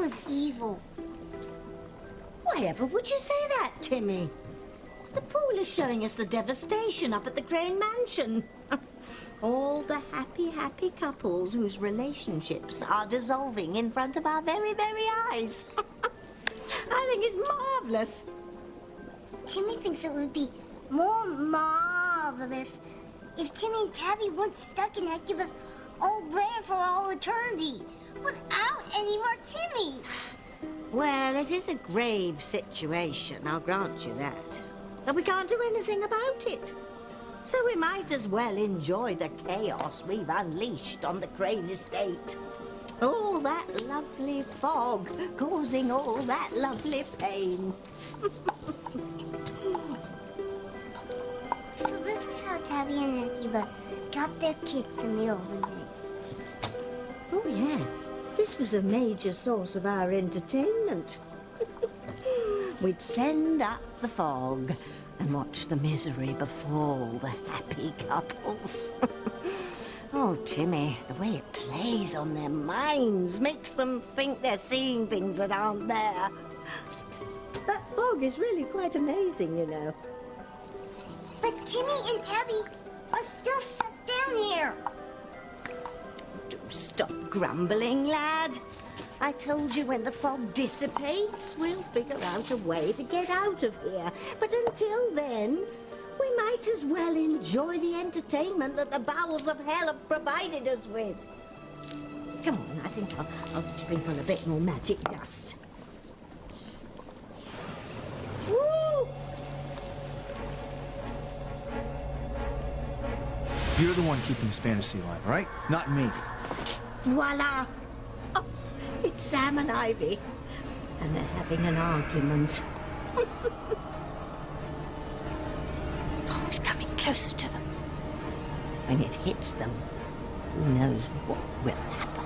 was evil. Why ever would you say that, Timmy? The pool is showing us the devastation up at the Crane Mansion. All the happy couples whose relationships are dissolving in front of our very eyes. I think it's marvellous. Timmy thinks it would be more marvelous if Timmy and Tabby weren't stuck in Hecuba's old lair for all eternity, without any more Timmy. Well, it is a grave situation, I'll grant you that. But we can't do anything about it. So we might as well enjoy the chaos we've unleashed on the Crane estate. All that lovely fog causing all that lovely pain. So this is how Tabby and Hecuba got their kicks in the olden days. Oh, yes. This was a major source of our entertainment. We'd send up the fog and watch the misery befall the happy couples. Oh, Timmy, the way it plays on their minds makes them think they're seeing things that aren't there. That fog is really quite amazing, you know. But Timmy and Tabby are still shut down here. Do stop grumbling, lad. I told you when the fog dissipates, we'll figure out a way to get out of here. But until then, we might as well enjoy the entertainment that the bowels of hell have provided us with. Come on, I think I'll sprinkle a bit more magic dust. Woo! You're the one keeping this fantasy alive, right? Not me. Voila! Oh, it's Sam and Ivy. And they're having an argument. Fog's coming closer to them. When it hits them, who knows what will happen.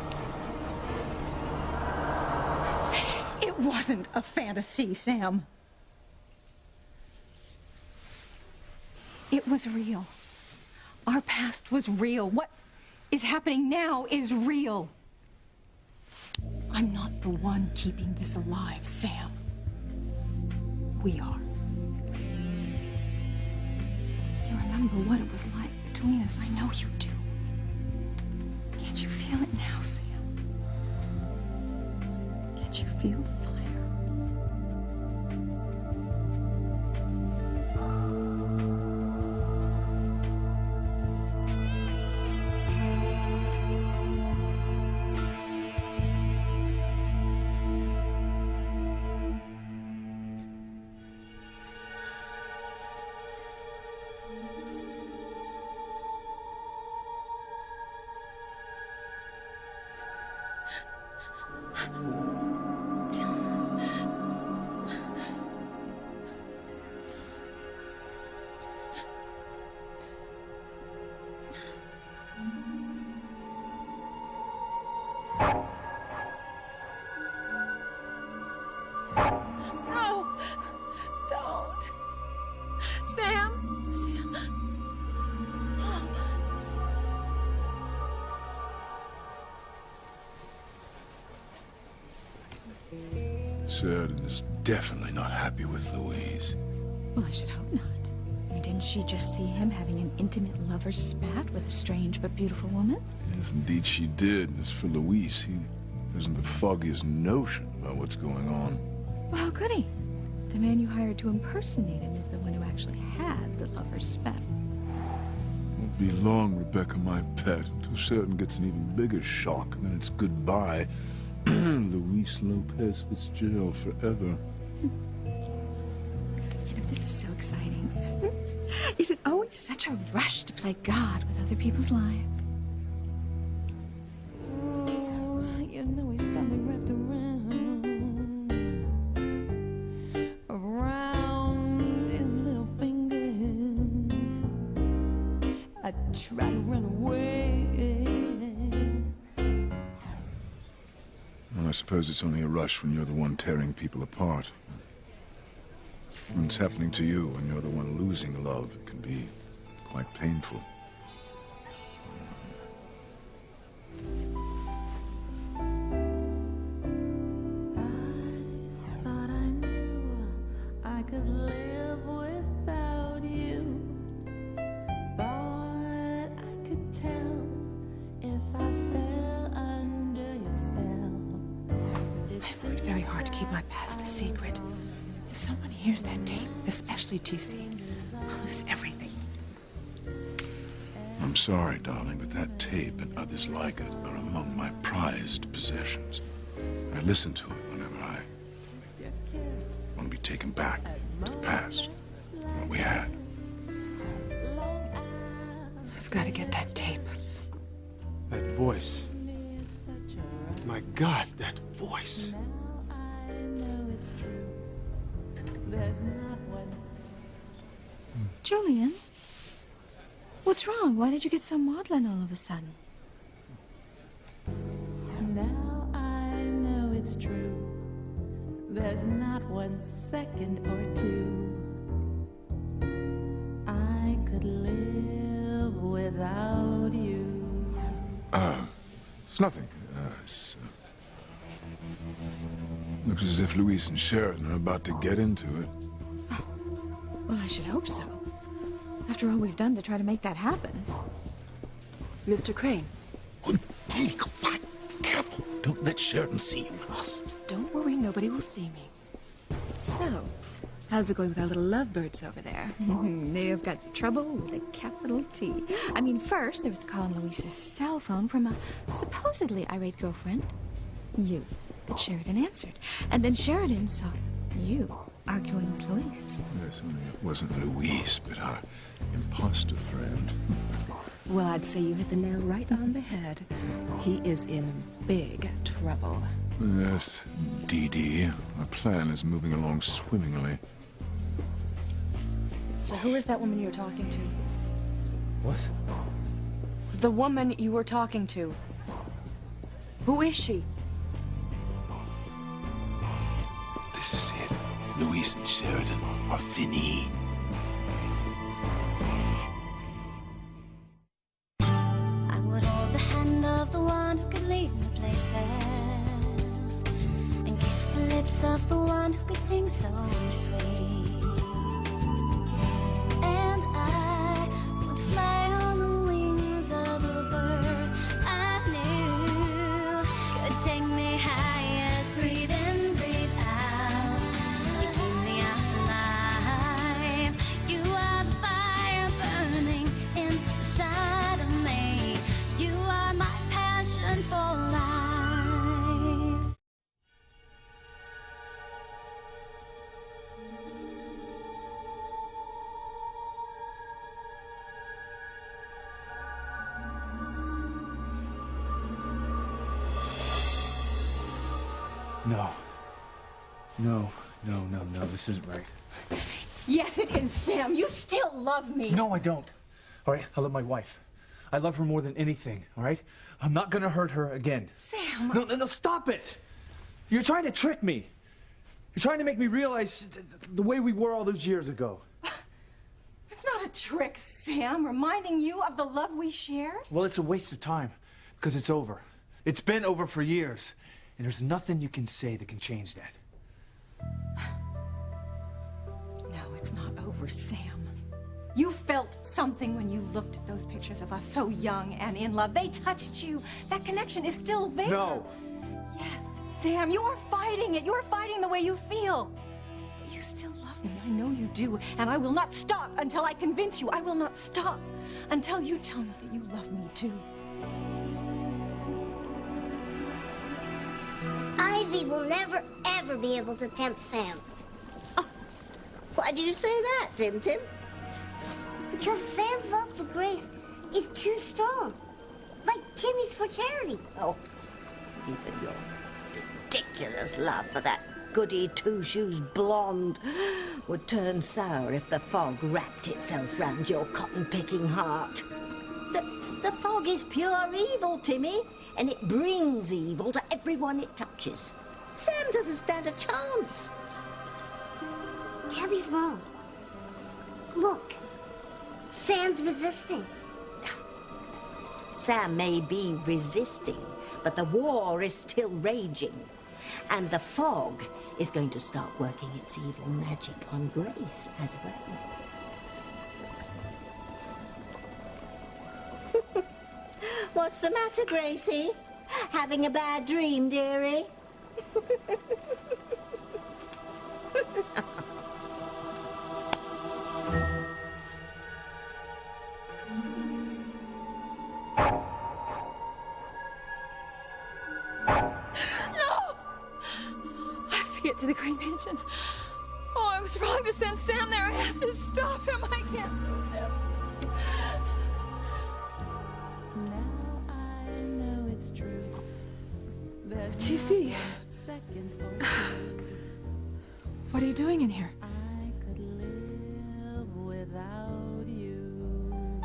It wasn't a fantasy, Sam. It was real. Our past was real. What is happening now is real. I'm not the one keeping this alive, Sam. We are. You remember what it was like between us. I know you do. Can't you feel it now, Sam? Can't you feel the fire? No! Don't! Sam! Sam! Sheridan is definitely not happy with Louise. Well, I should hope not. I mean, didn't she just see him having an intimate lover's spat with a strange but beautiful woman? Yes, indeed she did. And as for Louise, he hasn't the foggiest notion about what's going on. Well, how could he? The man you hired to impersonate him is the one who actually had the lover's spat. Won't be long, Rebecca, my pet, until Sheridan gets an even bigger shock, and then it's goodbye. Luis Lopez Fitzgerald forever. You know, this is so exciting. Is it always such a rush to play God with other people's lives? Ooh, you know he's got me wrapped around his little finger. I try to run away. Well, I suppose it's only a rush when you're the one tearing people apart. When it's happening to you, when you're the one losing love, it can be quite painful. hard to keep my past a secret. If someone hears that tape, especially TC, I'll lose everything. I'm sorry, darling, but that tape and others like it are among my prized possessions. I listen to it whenever I want to be taken back to the past, what we had. I've got to get that tape. That voice. My God, that voice. Julian, what's wrong? Why did you get so maudlin all of a sudden? Now I know it's true. There's not 1 second or two I could live without you. It's nothing. Looks as if Louise and Sheridan are about to get into it. Well, I should hope so. After all we've done to try to make that happen. Mr. Crane. Oh, Tilly, go back. Careful. Don't let Sheridan see you and us. Don't worry, nobody will see me. So, how's it going with our little lovebirds over there? They have got trouble with a capital T. I mean, first, there was the call on Louise's cell phone from a supposedly irate girlfriend. You. But Sheridan answered. And then Sheridan saw you arguing with Louise. Yes, only it wasn't Louise, but our imposter friend. Well, I'd say you hit the nail right on the head. He is in big trouble. Yes, Dee Dee. Our plan is moving along swimmingly. So who is that woman you were talking to? What? The woman you were talking to. Who is she? This is it. Louise and Sheridan are finis. I would hold the hand of the one who could lead me places, and kiss the lips of the one who could sing so sweet. And I would fly on the wings of a bird I knew could take me high as breathe in, breathe out. You keep me alive. You are the fire burning inside of me. You are my passion for life. No. No, no, no, no. This isn't right. Yes, it is, Sam. You still love me. No, I don't. All right, I love my wife. I love her more than anything, all right? I'm not gonna hurt her again. Sam. No, no, no, stop it! You're trying to trick me. You're trying to make me realize the way we were all those years ago. It's not a trick, Sam. Reminding you of the love we shared. Well, it's a waste of time, because it's over. It's been over for years, and there's nothing you can say that can change that. No, it's not over, Sam. You felt something when you looked at those pictures of us so young and in love. They touched you. That connection is still there. No! Yes, Sam, you are fighting it. You are fighting the way you feel. But you still love me. I know you do. And I will not stop until I convince you. I will not stop until you tell me that you love me too. Ivy will never, ever be able to tempt Sam. Why do you say that, Tim Tim? Because Sam's love for Grace is too strong. Like Timmy's for Charity. Oh, even your ridiculous love for that goody two-shoes blonde would turn sour if the fog wrapped itself round your cotton-picking heart. The fog is pure evil, Timmy, and it brings evil to everyone it touches. Sam doesn't stand a chance. Tabby's wrong. Look, Sam's resisting. Sam may be resisting, but the war is still raging. And the fog is going to start working its evil magic on Grace as well. What's the matter, Gracie? Having a bad dream, dearie? Get to the Green Mansion. Oh, I was wrong to send Sam there. I have to stop him. I can't lose him. Now I know it's true. TC. What are you doing in here? I could live without you.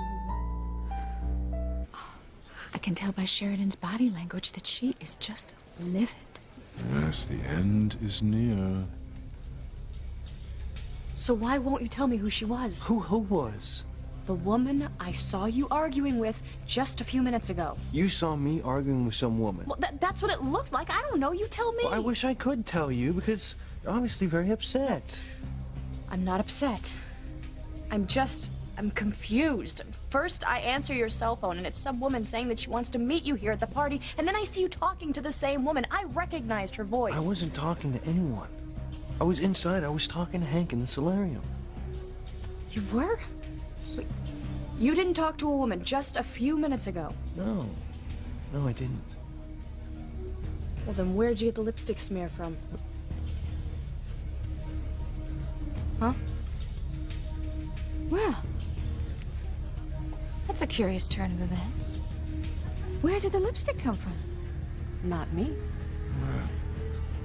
I can tell by Sheridan's body language that she is just livid. Yes, the end is near. So why won't you tell me who she was? Who was? The woman I saw you arguing with just a few minutes ago. You saw me arguing with some woman. Well, that's what it looked like. I don't know. You tell me. Well, I wish I could tell you, because you're obviously very upset. I'm not upset. I'm confused. First, I answer your cell phone, and it's some woman saying that she wants to meet you here at the party, and then I see you talking to the same woman. I recognized her voice. I wasn't talking to anyone. I was inside. I was talking to Hank in the solarium. You were? Wait, you didn't talk to a woman just a few minutes ago. No. No, I didn't. Well, then where'd you get the lipstick smear from? Huh? Well, that's a curious turn of events. Where did the lipstick come from? Not me. Well,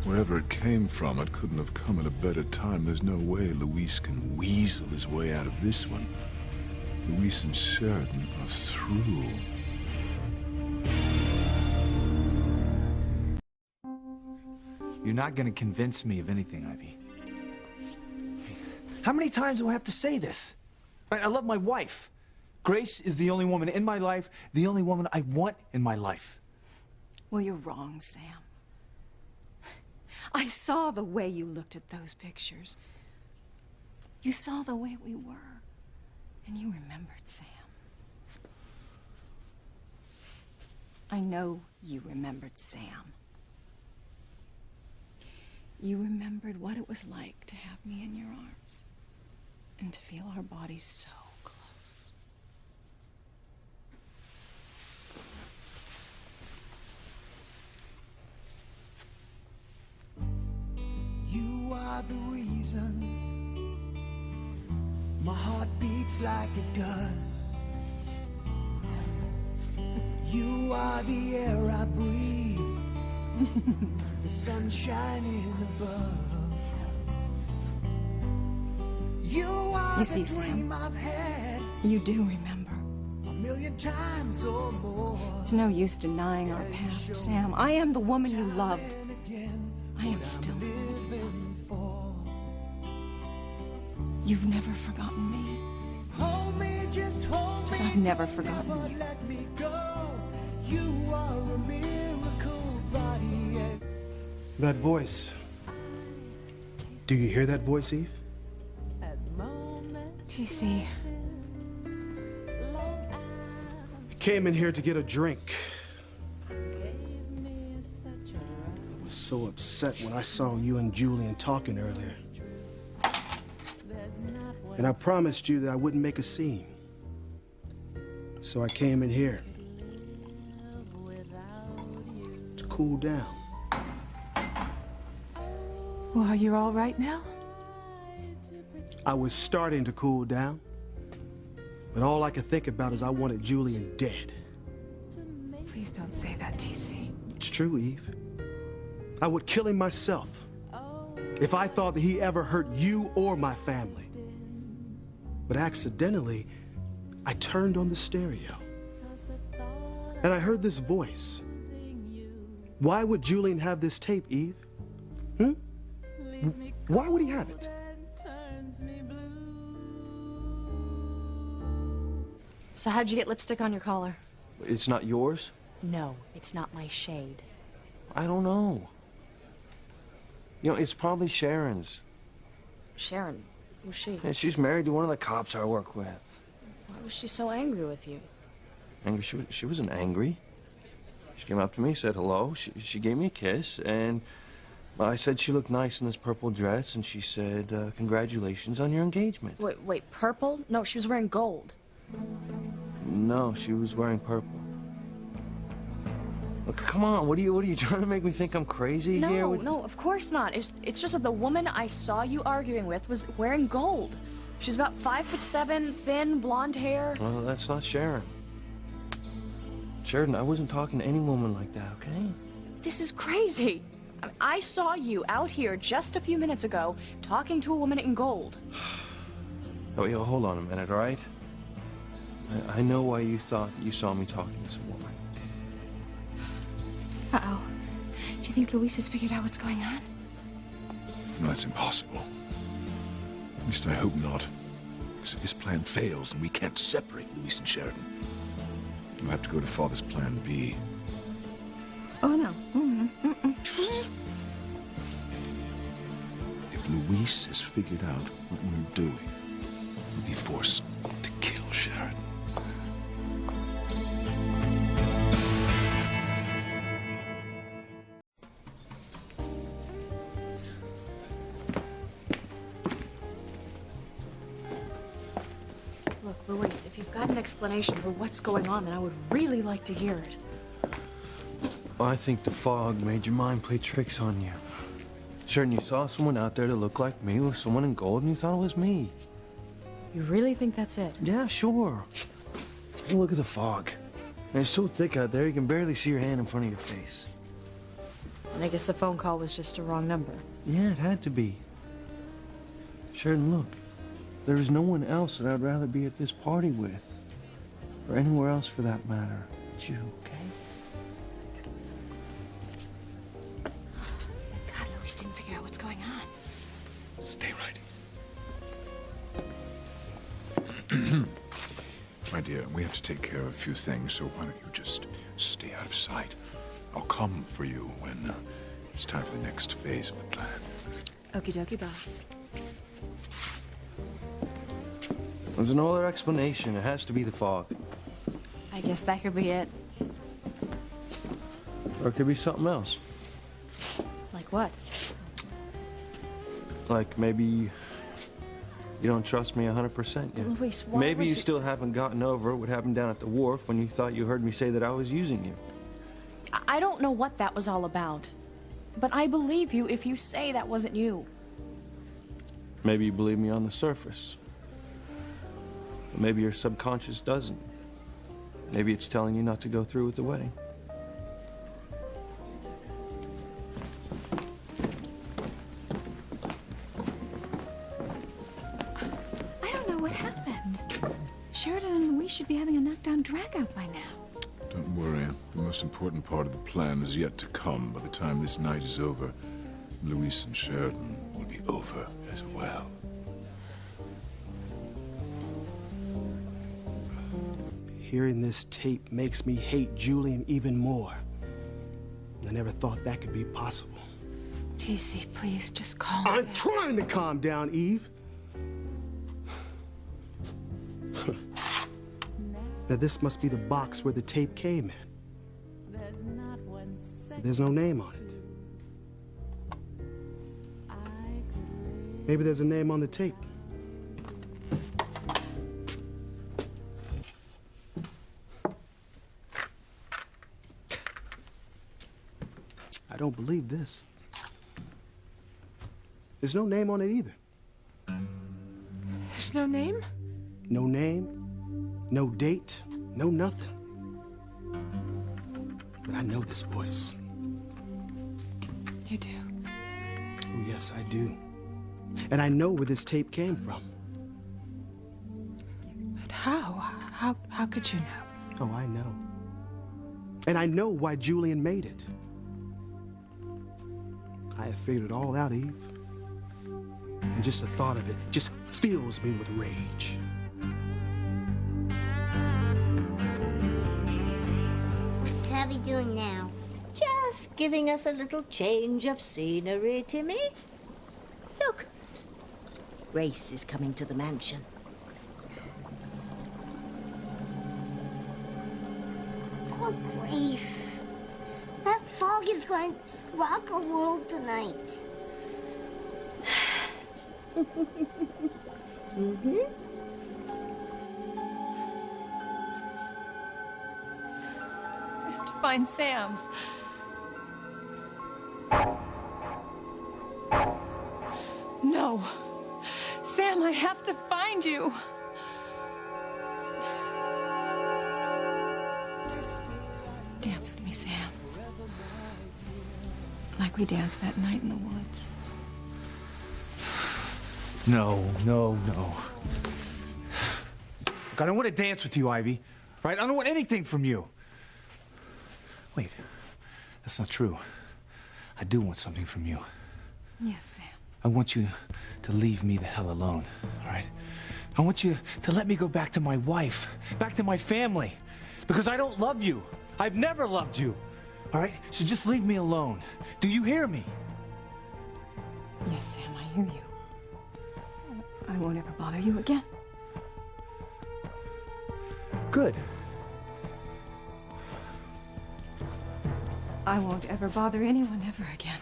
wherever it came from, it couldn't have come at a better time. There's no way Luis can weasel his way out of this one. Luis and Sheridan are through. You're not gonna convince me of anything, Ivy. How many times do I have to say this? Right, I love my wife. Grace is the only woman in my life, the only woman I want in my life. Well, you're wrong, Sam. I saw the way you looked at those pictures. You saw the way we were, and you remembered Sam. I know you remembered Sam. You remembered what it was like to have me in your arms and to feel our bodies so close. You are the reason my heart beats like it does. You are the air I breathe, the sun shining above. You see, Sam, you do remember. A million times or more. There's no use denying our past, Sam. I am the woman you loved. I am still living for. You've never forgotten me. Hold me, just as I've never forgotten you. Let me go. You are a miracle body. That voice. Do you hear that voice, Eve? TC. Came in here to get a drink. I was so upset when I saw you and Julian talking earlier. And I promised you that I wouldn't make a scene. So I came in here to cool down. Well, you're all right now? I was starting to cool down, but all I could think about is I wanted Julian dead. Please don't say that, TC. It's true, Eve. I would kill him myself if I thought that he ever hurt you or my family. But accidentally, I turned on the stereo, and I heard this voice. Why would Julian have this tape, Eve? Why would he have it? So how'd you get lipstick on your collar? It's not yours? No, it's not my shade. I don't know. You know, it's probably Sharon's. Sharon, who's she? Yeah, she's married to one of the cops I work with. Why was she so angry with you? Angry? She wasn't angry. She came up to me, said hello. She gave me a kiss, and I said she looked nice in this purple dress, and she said, congratulations on your engagement. Wait, purple? No, she was wearing gold. No, she was wearing purple. Look, come on, what are you trying to make me think I'm crazy here? No, of course not. It's just that the woman I saw you arguing with was wearing gold. She's about 5'7", thin, blonde hair. Well, that's not Sharon. Sheridan, I wasn't talking to any woman like that, okay? This is crazy. I saw you out here just a few minutes ago talking to a woman in gold. Oh, yeah, hold on a minute, all right? I know why you thought that you saw me talking to some woman. Uh-oh. Do you think Luis has figured out what's going on? No, that's impossible. At least I hope not. Because if this plan fails, then we can't separate Luis and Sheridan. You'll have to go to Father's plan B. Oh, no. If Luis has figured out what we're doing, we'll be forced to kill Sheridan. Look, Luis, if you've got an explanation for what's going on, then I would really like to hear it. I think the fog made your mind play tricks on you. Sheridan, you saw someone out there that looked like me with someone in gold, and you thought it was me. You really think that's it? Yeah, sure. Look at the fog. And it's so thick out there, you can barely see your hand in front of your face. And I guess the phone call was just a wrong number. Yeah, it had to be. Sheridan, look. There is no one else that I'd rather be at this party with. Or anywhere else for that matter. But you, okay? Thank God Luis didn't figure out what's going on. Stay right. My dear, we have to take care of a few things, so why don't you just stay out of sight? I'll come for you when it's time for the next phase of the plan. Okie dokie, boss. There's no other explanation. It has to be the fog. I guess that could be it. Or it could be something else. Like what? Like maybe you don't trust me 100% yet. Luis, why Maybe would you still haven't gotten over what happened down at the wharf when you thought you heard me say that I was using you. I don't know what that was all about. But I believe you if you say that wasn't you. Maybe you believe me on the surface. But maybe your subconscious doesn't. Maybe it's telling you not to go through with the wedding. I don't know what happened. Sheridan and Luis should be having a knockdown drag-out by now. Don't worry. The most important part of the plan is yet to come. By the time this night is over, Luis and Sheridan will be over as well. Hearing this tape makes me hate Julian even more. I never thought that could be possible. TC, please, just calm I'm down. trying to calm down, Eve. Now, this must be the box where the tape came in. There's no name on it. Maybe there's a name on the tape. I don't believe this. There's no name on it either. There's no name? No name, no date, no nothing. But I know this voice. You do? Oh, yes, I do. And I know where this tape came from. But how? How could you know? Oh, I know. And I know why Julian made it. I have figured it all out, Eve. And just the thought of it just fills me with rage. What's Tabby doing now? Just giving us a little change of scenery, Timmy. Look, Grace is coming to the mansion. Poor Grace. That fog is going rock our world tonight. Mm-hmm. I have to find Sam. No. Sam, I have to find you. Dance with me, Sam. Like we danced that night in the woods. No. Look, I don't want to dance with you, Ivy. Right? I don't want anything from you. Wait. That's not true. I do want something from you. Yes, Sam. I want you to leave me the hell alone, all right? I want you to let me go back to my wife, back to my family, because I don't love you. I've never loved you, all right? So just leave me alone. Do you hear me? Yes, Sam, I hear you. I won't ever bother you again. Good. I won't ever bother anyone ever again.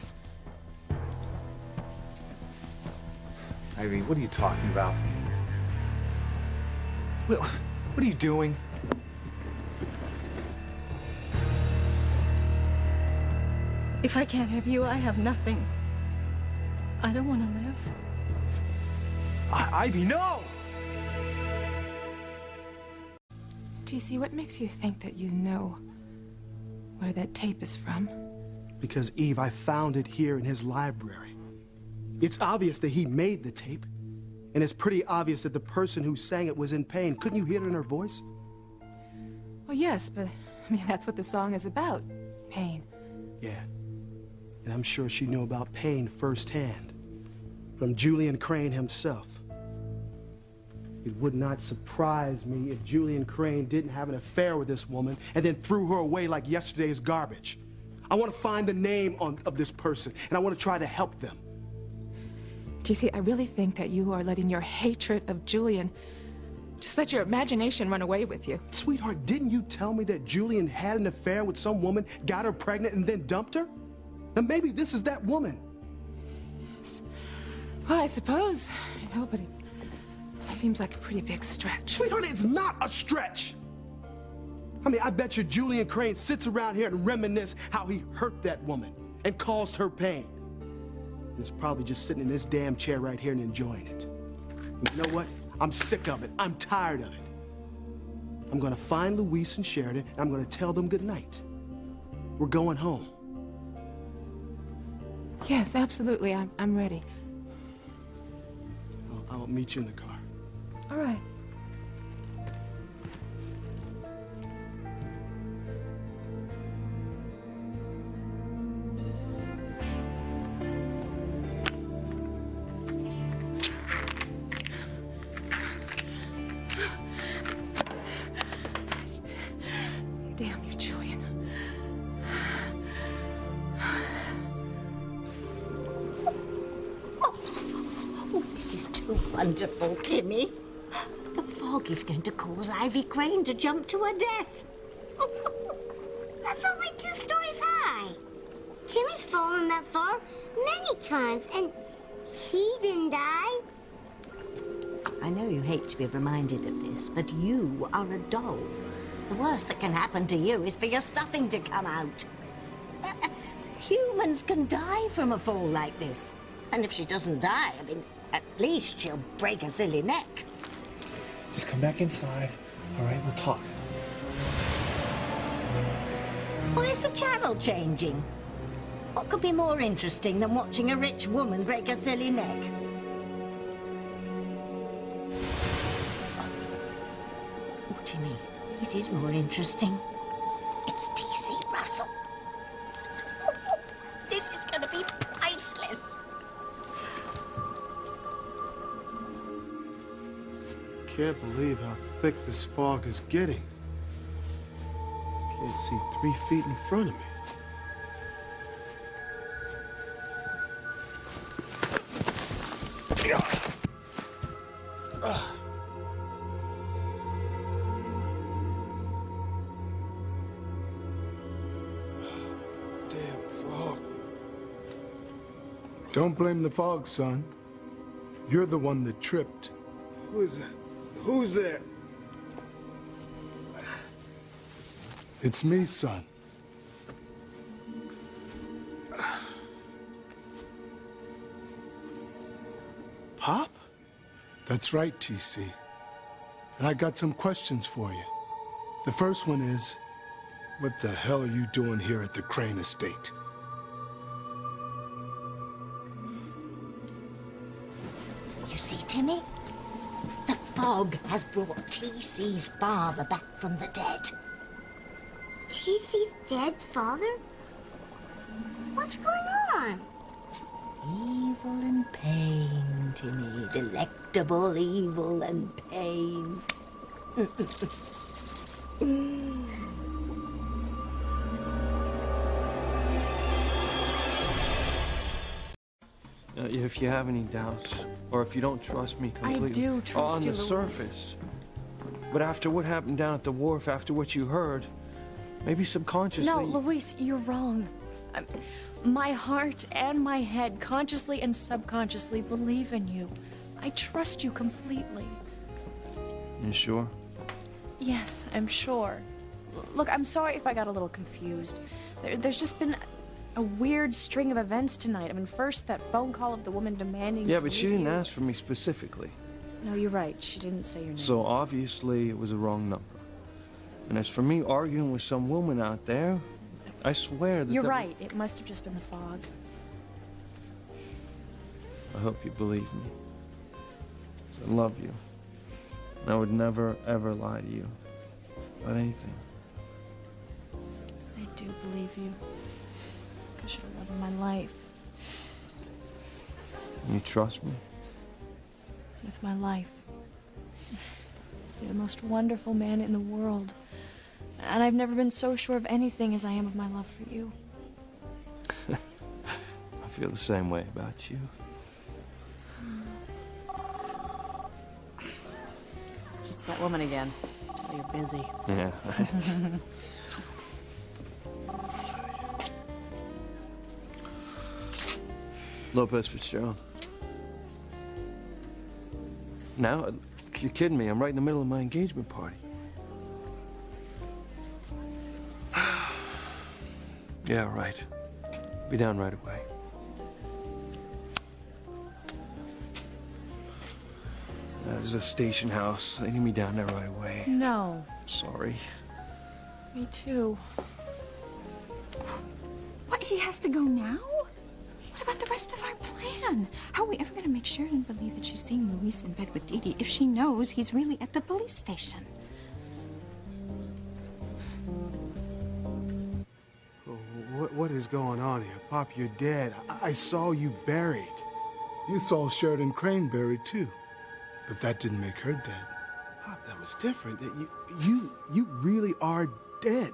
Ivy, what are you talking about? Will, what are you doing? If I can't have you, I have nothing. I don't want to live. Ivy, no! TC, what makes you think that you know where that tape is from? Because, Eve, I found it here in his library. It's obvious that he made the tape, and it's pretty obvious that the person who sang it was in pain. Couldn't you hear it in her voice? Well, yes, but, I mean, that's what the song is about. Pain. Yeah. And I'm sure she knew about pain firsthand, from Julian Crane himself. It would not surprise me if Julian Crane didn't have an affair with this woman and then threw her away like yesterday's garbage. I want to find the name of this person, and I want to try to help them. TC, I really think that you are letting your hatred of Julian just let your imagination run away with you. Sweetheart, didn't you tell me that Julian had an affair with some woman, got her pregnant, and then dumped her? And maybe this is that woman. Yes. Well, I suppose, you know, but it seems like a pretty big stretch. Sweetheart, it's not a stretch. I mean, I bet you Julian Crane sits around here and reminisces how he hurt that woman and caused her pain. And is probably just sitting in this damn chair right here and enjoying it. And you know what? I'm sick of it. I'm tired of it. I'm gonna find Luis and Sheridan, and I'm gonna tell them goodnight. We're going home. Yes, absolutely. I'm ready. I'll meet you in the car. All right. Damn you, Julian. Oh, this is too wonderful, Timmy. The fog is going to cause Ivy Crane to jump to her death. That's only 2 stories high. Jimmy's fallen that far many times, and he didn't die. I know you hate to be reminded of this, but you are a doll. The worst that can happen to you is for your stuffing to come out. Humans can die from a fall like this. And if she doesn't die, I mean, at least she'll break a silly neck. Just come back inside, all right? We'll talk. Why is the channel changing? What could be more interesting than watching a rich woman break a silly neck? Oh, Timmy, it is more interesting. It's T.C. Russell. This is going to be priceless. Can't believe how thick this fog is getting. Can't see 3 feet in front of me. Damn fog. Don't blame the fog, son. You're the one that tripped. Who is that? Who's there? It's me, son. Pop? That's right, TC. And I got some questions for you. The first one is, what the hell are you doing here at the Crane Estate? You see, Timmy? The fog has brought TC's father back from the dead. TC's dead father? What's going on? Evil and pain, Timmy. Delectable evil and pain. If you have any doubts, or if you don't trust me completely, I do trust on you, the Luis. surface. But after what happened down at the wharf, after what you heard, maybe subconsciously. No, Luis, you're wrong. My heart and my head, consciously and subconsciously, believe in you. I trust you completely. You sure? Yes, I'm sure. Look, I'm sorry if I got a little confused. There's just been a weird string of events tonight. I mean, first that phone call of the woman demanding. Yeah, to but she meet didn't you. ask for me specifically. No, you're right. She didn't say your name. So obviously it was a wrong number. And as for me arguing with some woman out there, I swear that You're right. It must have just been the fog. I hope you believe me. 'Cause I love you. And I would never, ever lie to you about anything. I do believe you. Because you're the love of my life. You trust me? With my life. You're the most wonderful man in the world. And I've never been so sure of anything as I am of my love for you. I feel the same way about you. It's that woman again. Tell you're busy. Yeah. Lopez Fitzgerald. Now, you're kidding me. I'm right in the middle of my engagement party. Yeah, right. Be down right away. There's a station house. They need me down there right away. No. Sorry. Me too. What, he has to go now? What about the rest of our plan? How are we ever going to make Sheridan believe that she's seeing Luis in bed with Dee Dee if she knows he's really at the police station? What is going on here? Pop, you're dead. I saw you buried. You saw Sheridan Crane buried too. But that didn't make her dead. Pop, that was different. You really are dead.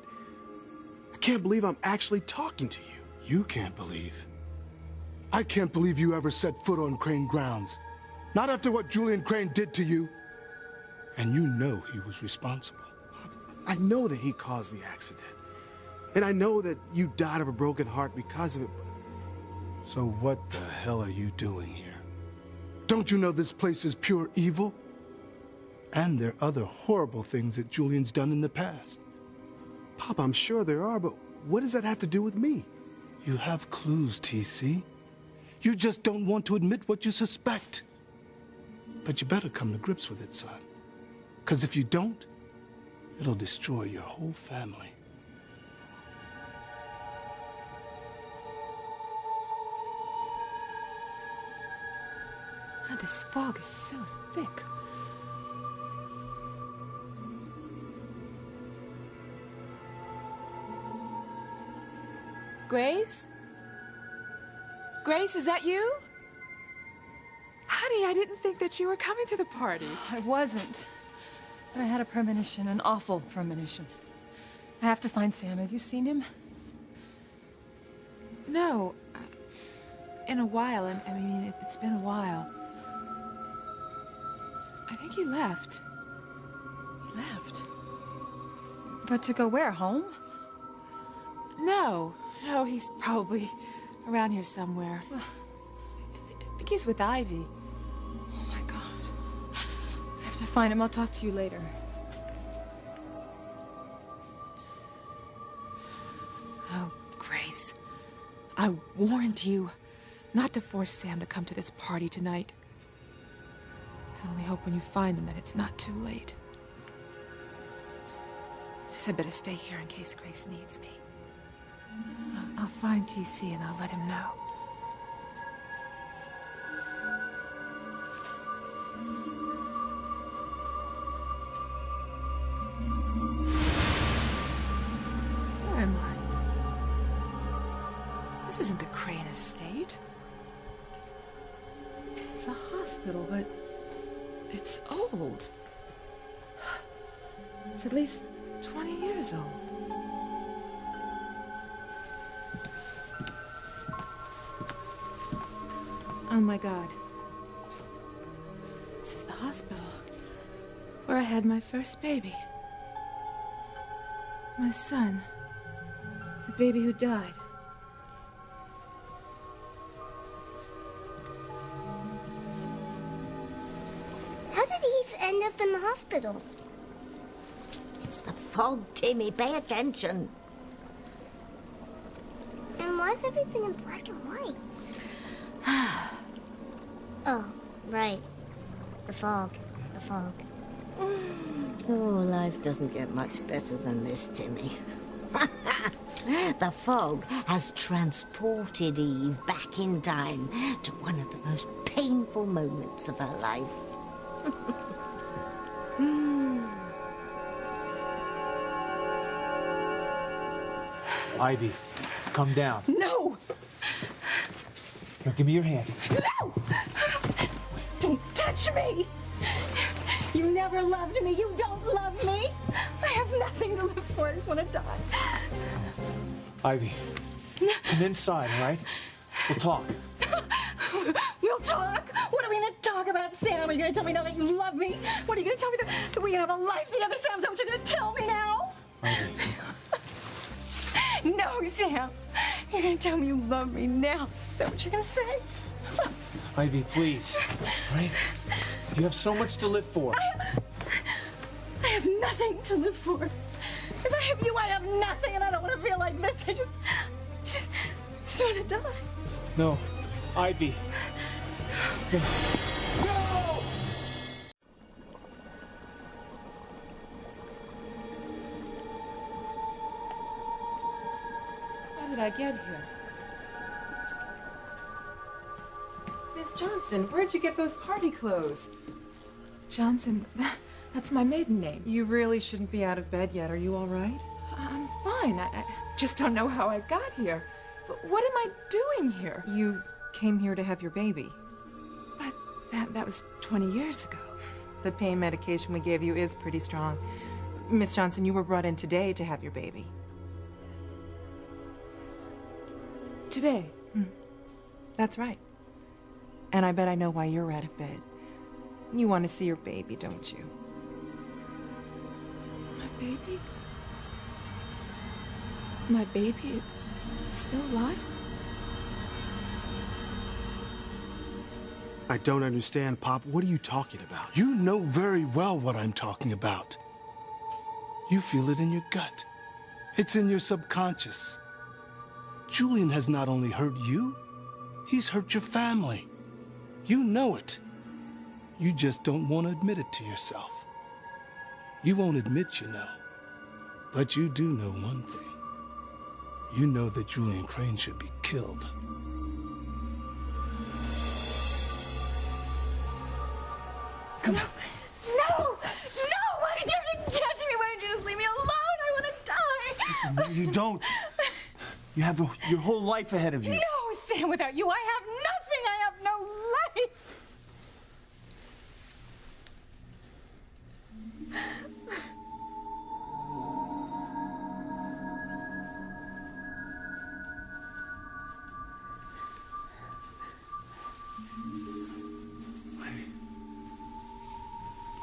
I can't believe I'm actually talking to you. You can't believe. I can't believe you ever set foot on Crane grounds. Not after what Julian Crane did to you. And you know he was responsible. I know that he caused the accident. And I know that you died of a broken heart because of it. So what the hell are you doing here? Don't you know this place is pure evil? And there are other horrible things that Julian's done in the past. Pop, I'm sure there are, but what does that have to do with me? You have clues, TC. You just don't want to admit what you suspect. But you better come to grips with it, son. Because if you don't, it'll destroy your whole family. Oh, this fog is so thick. Grace? Grace, is that you? Honey, I didn't think that you were coming to the party. I wasn't. But I had a premonition, an awful premonition. I have to find Sam. Have you seen him? No. In a while. I mean, it's been a while. I think he left. He left? But to go where? Home? No. No, he's probably around here somewhere. think he's with Ivy. Oh my God. I have to find him. I'll talk to you later. Oh, Grace. I warned you not to force Sam to come to this party tonight. I only hope when you find him that it's not too late. Guess I better stay here in case Grace needs me. I'll find TC and I'll let him know. Where am I? This isn't the Crane estate. It's a hospital, but it's old. It's at least 20 years old. Oh my God. This is the hospital where I had my first baby. My son. The baby who died. How did Eve end up in the hospital? It's the fog, Timmy. Pay attention. And why is everything in black and white? Oh, right. The fog. The fog. Oh, life doesn't get much better than this, Timmy. The fog has transported Eve back in time to one of the most painful moments of her life. Ivy, come down. No! Here, give me your hand. No! Don't touch me! You never loved me. You don't love me. I have nothing to live for. I just want to die. Ivy, come inside, all right? We'll talk. We'll talk? What are we going to talk about, Sam? Are you going to tell me now that you love me? What are you going to tell me that we can have a life together, Sam? Is that what you're going to tell me now? Ivy. No, Sam. You're going to tell me you love me now. Is that what you're going to say? Ivy, please. All right? You have so much to live for. I have nothing to live for. If I have you, I have nothing, and I don't want to feel like this. I just want to die. No, Ivy. No. How did I get here? Miss Johnson, where'd you get those party clothes? Johnson, that's my maiden name. You really shouldn't be out of bed yet. Are you all right? I'm fine. I just don't know how I got here. What am I doing here? You came here to have your baby. But that was 20 years ago. The pain medication we gave you is pretty strong. Miss Johnson, you were brought in today to have your baby. Today? That's right. And I bet I know why you're out of bed. You want to see your baby, don't you? My baby? My baby is still alive? I don't understand, Pop. What are you talking about? You know very well what I'm talking about. You feel it in your gut. It's in your subconscious. Julian has not only hurt you, he's hurt your family. You know it. You just don't want to admit it to yourself. You won't admit you know. But you do know one thing. You know that Julian Crane should be killed. No! No! No! Why did you have to catch me? Why didn't you just leave me alone? I want to die! Listen, no, you don't. You have your whole life ahead of you. No, Sam, without you, I have nothing. I have no life.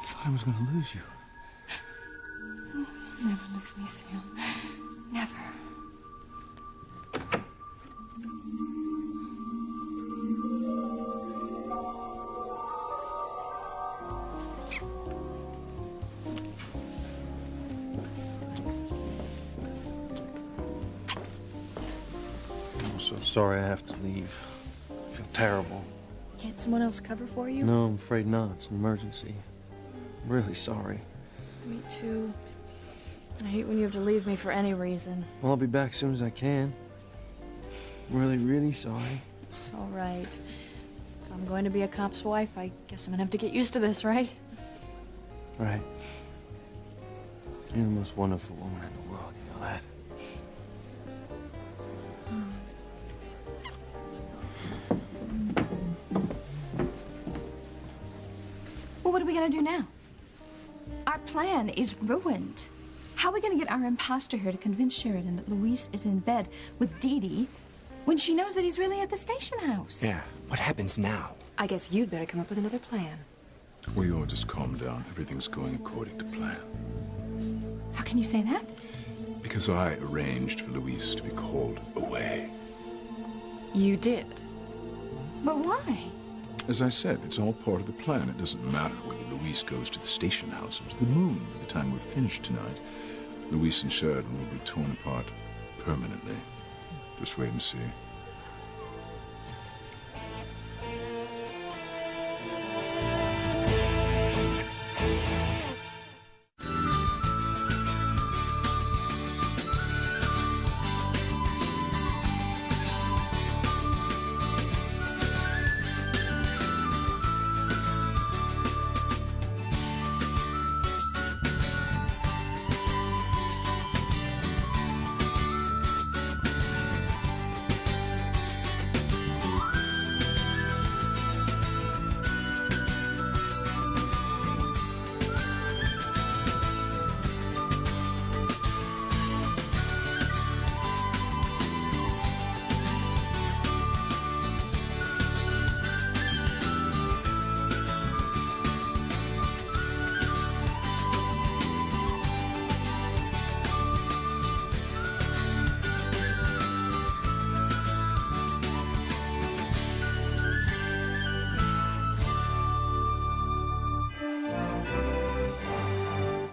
I thought I was going to lose you. Never lose me, Sam. Never. I'm so sorry I have to leave. I feel terrible. Can't someone else cover for you? No, I'm afraid not. It's an emergency. I'm really sorry. Me too. I hate when you have to leave me for any reason. Well, I'll be back as soon as I can. I'm really, really sorry. It's all right. If I'm going to be a cop's wife, I guess I'm gonna have to get used to this, right? Right. You're the most wonderful woman in the world, you know that? Well, what are we gonna do now? Our plan is ruined. How are we gonna get our imposter here to convince Sheridan that Luis is in bed with Dee Dee when she knows that he's really at the station house? Yeah, what happens now? I guess you'd better come up with another plan. Well, you all just calm down. Everything's going according to plan. How can you say that? Because I arranged for Luis to be called away. You did? But why? As I said, it's all part of the plan. It doesn't matter whether Luis goes to the station house or to the moon. By the time we're finished tonight, Luis and Sheridan will be torn apart permanently. Just wait and see.